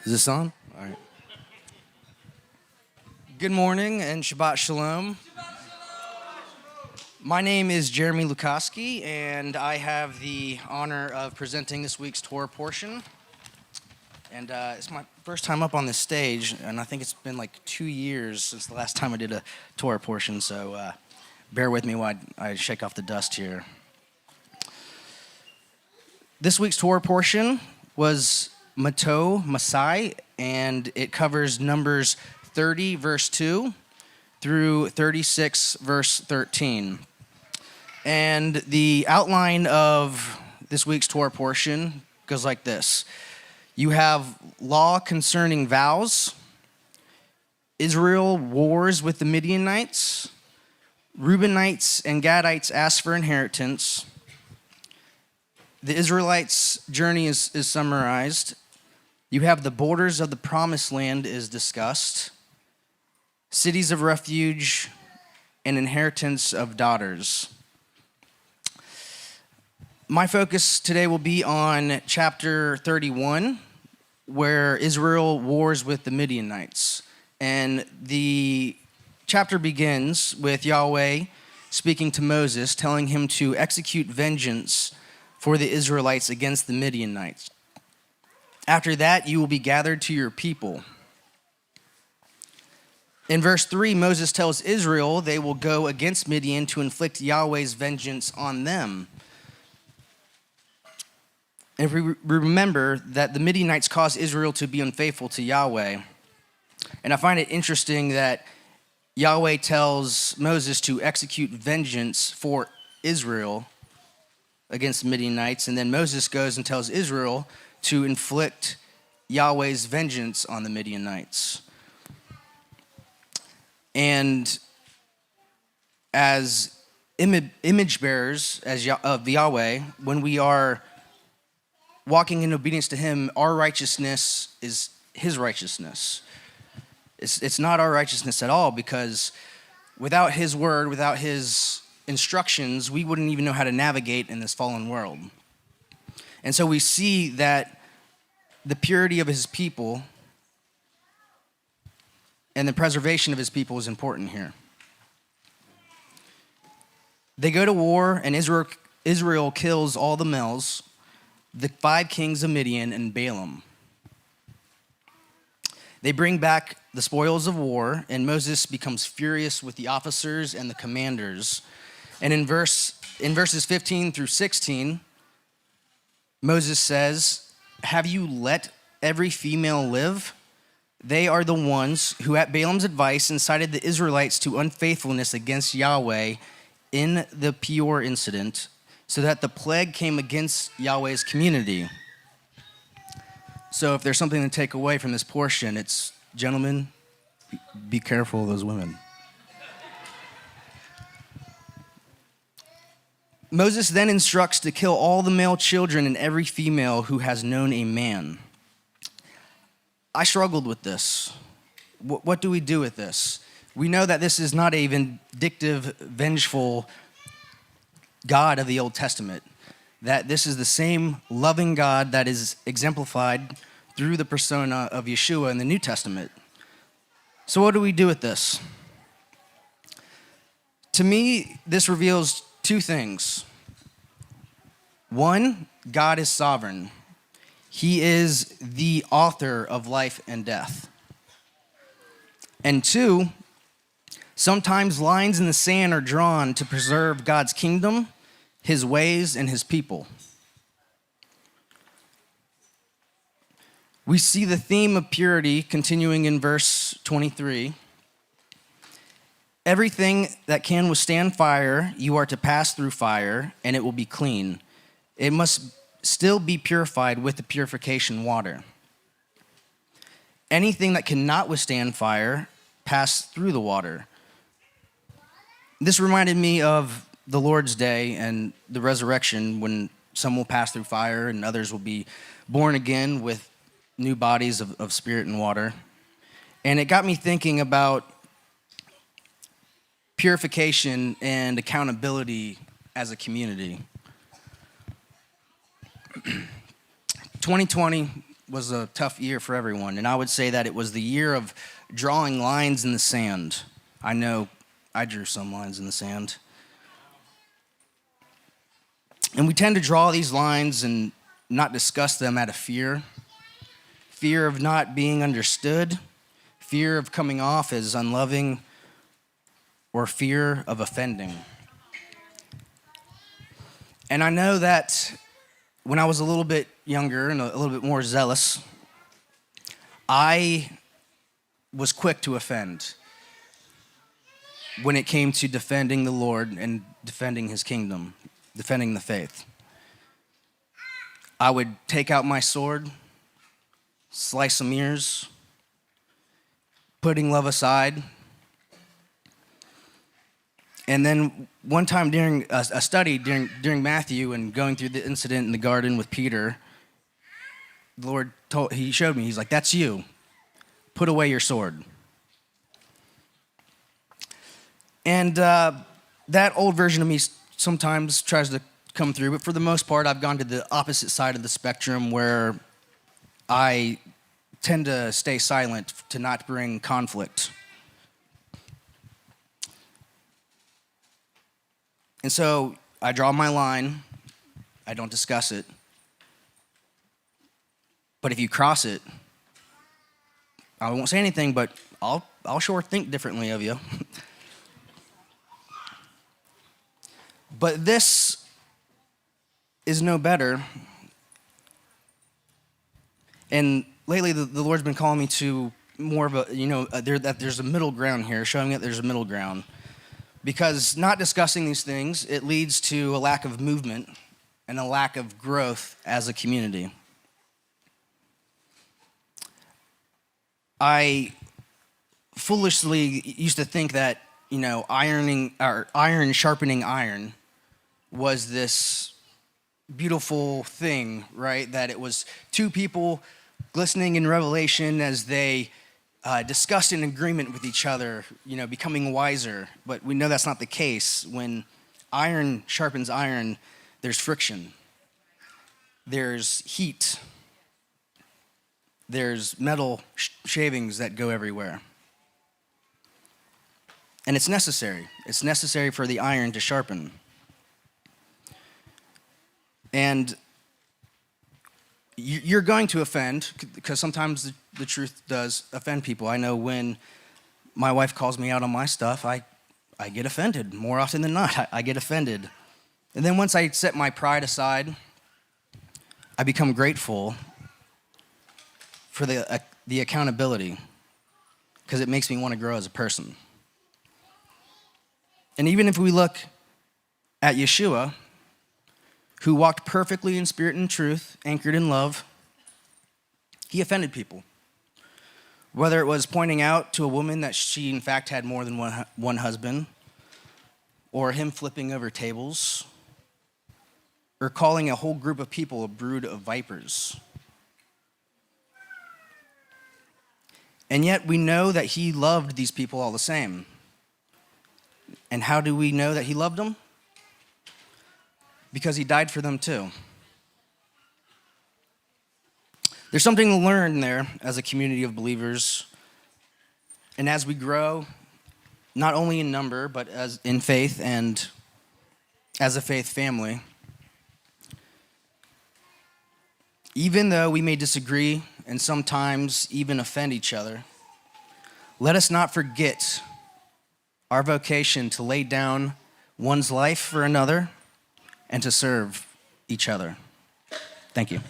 Is this on? All right. Good morning and Shabbat Shalom. My name is Jereme Lukoskie, and I have the honor of presenting this week's Torah Portion. And it's my first time up on this stage, and I think it's been like 2 years since the last time I did a Torah Portion, so bear with me while I shake off the dust here. This week's Torah Portion was Mattot-Massei, and it covers Numbers 30, verse 2, through 36, verse 13. And the outline of this week's Torah portion goes like this. You have law concerning vows, Israel wars with the Midianites, Reubenites and Gadites ask for inheritance, the Israelites' journey is summarized, you have the borders of the promised land is discussed, cities of refuge, and inheritance of daughters. My focus today will be on chapter 31, where Israel wars with the Midianites. And the chapter begins with Yahweh speaking to Moses, telling him to execute vengeance for the Israelites against the Midianites. After that, you will be gathered to your people. In verse 3, Moses tells Israel they will go against Midian to inflict Yahweh's vengeance on them. And if we remember that the Midianites caused Israel to be unfaithful to Yahweh. And I find it interesting that Yahweh tells Moses to execute vengeance for Israel against the Midianites, and then Moses goes and tells Israel to inflict Yahweh's vengeance on the Midianites. And as image bearers of Yahweh, when we are walking in obedience to him, our righteousness is his righteousness. It's not our righteousness at all, because without his word, without his instructions, we wouldn't even know how to navigate in this fallen world. And so we see that the purity of his people and the preservation of his people is important here. They go to war, and Israel kills all the males, the 5 kings of Midian and Balaam. They bring back the spoils of war, and Moses becomes furious with the officers and the commanders. And in verses 15 through 16, Moses says, "Have you let every female live? They are the ones who at Balaam's advice incited the Israelites to unfaithfulness against Yahweh in the Peor incident, so that the plague came against Yahweh's community." So if there's something to take away from this portion, it's, gentlemen, be careful of those women. Moses then instructs to kill all the male children and every female who has known a man. I struggled with this. What do we do with this? We know that this is not a vindictive, vengeful God of the Old Testament, that this is the same loving God that is exemplified through the persona of Yeshua in the New Testament. So what do we do with this? To me, this reveals 2 things. 1, God is sovereign. He is the author of life and death. And 2, sometimes lines in the sand are drawn to preserve God's kingdom, his ways, and his people. We see the theme of purity continuing in verse 23. Everything that can withstand fire, you are to pass through fire, and it will be clean. It must still be purified with the purification water. Anything that cannot withstand fire, pass through the water. This reminded me of the Lord's Day and the resurrection, when some will pass through fire and others will be born again with new bodies of spirit and water. And it got me thinking about purification and accountability as a community. 2020 was a tough year for everyone, and I would say that it was the year of drawing lines in the sand. I know I drew some lines in the sand. And we tend to draw these lines and not discuss them out of fear. Fear of not being understood, fear of coming off as unloving, or fear of offending. And I know that when I was a little bit younger and a little bit more zealous, I was quick to offend when it came to defending the Lord and defending his kingdom, defending the faith. I would take out my sword, slice some ears, putting love aside. And then one time during a study, during Matthew and going through the incident in the garden with Peter, the Lord he showed me, he's like, that's you. Put away your sword. And that old version of me sometimes tries to come through, but for the most part, I've gone to the opposite side of the spectrum where I tend to stay silent to not bring conflict. And so I draw my line. I don't discuss it. But if you cross it, I won't say anything, but I'll sure think differently of you. But this is no better. And lately, the Lord's been calling me to more of a, that there's a middle ground here, showing that there's a middle ground. Because not discussing these things, it leads to a lack of movement and a lack of growth as a community. I foolishly used to think that, iron sharpening iron was this beautiful thing, right? That it was two people glistening in revelation as they discussed in agreement with each other, becoming wiser. But we know that's not the case. When iron sharpens iron, there's friction. There's heat. There's metal shavings that go everywhere. And it's necessary. It's necessary for the iron to sharpen. And you're going to offend, because sometimes the truth does offend people. I know when my wife calls me out on my stuff, I get offended. More often than not, I get offended. And then once I set my pride aside, I become grateful for the accountability, because it makes me want to grow as a person. And even if we look at Yeshua, who walked perfectly in spirit and truth, anchored in love, he offended people. Whether it was pointing out to a woman that she, in fact, had more than one husband, or him flipping over tables, or calling a whole group of people a brood of vipers. And yet we know that he loved these people all the same. And how do we know that he loved them? Because he died for them too. There's something to learn there as a community of believers. And as we grow, not only in number, but as in faith and as a faith family, even though we may disagree and sometimes even offend each other, let us not forget our vocation to lay down one's life for another and to serve each other. Thank you.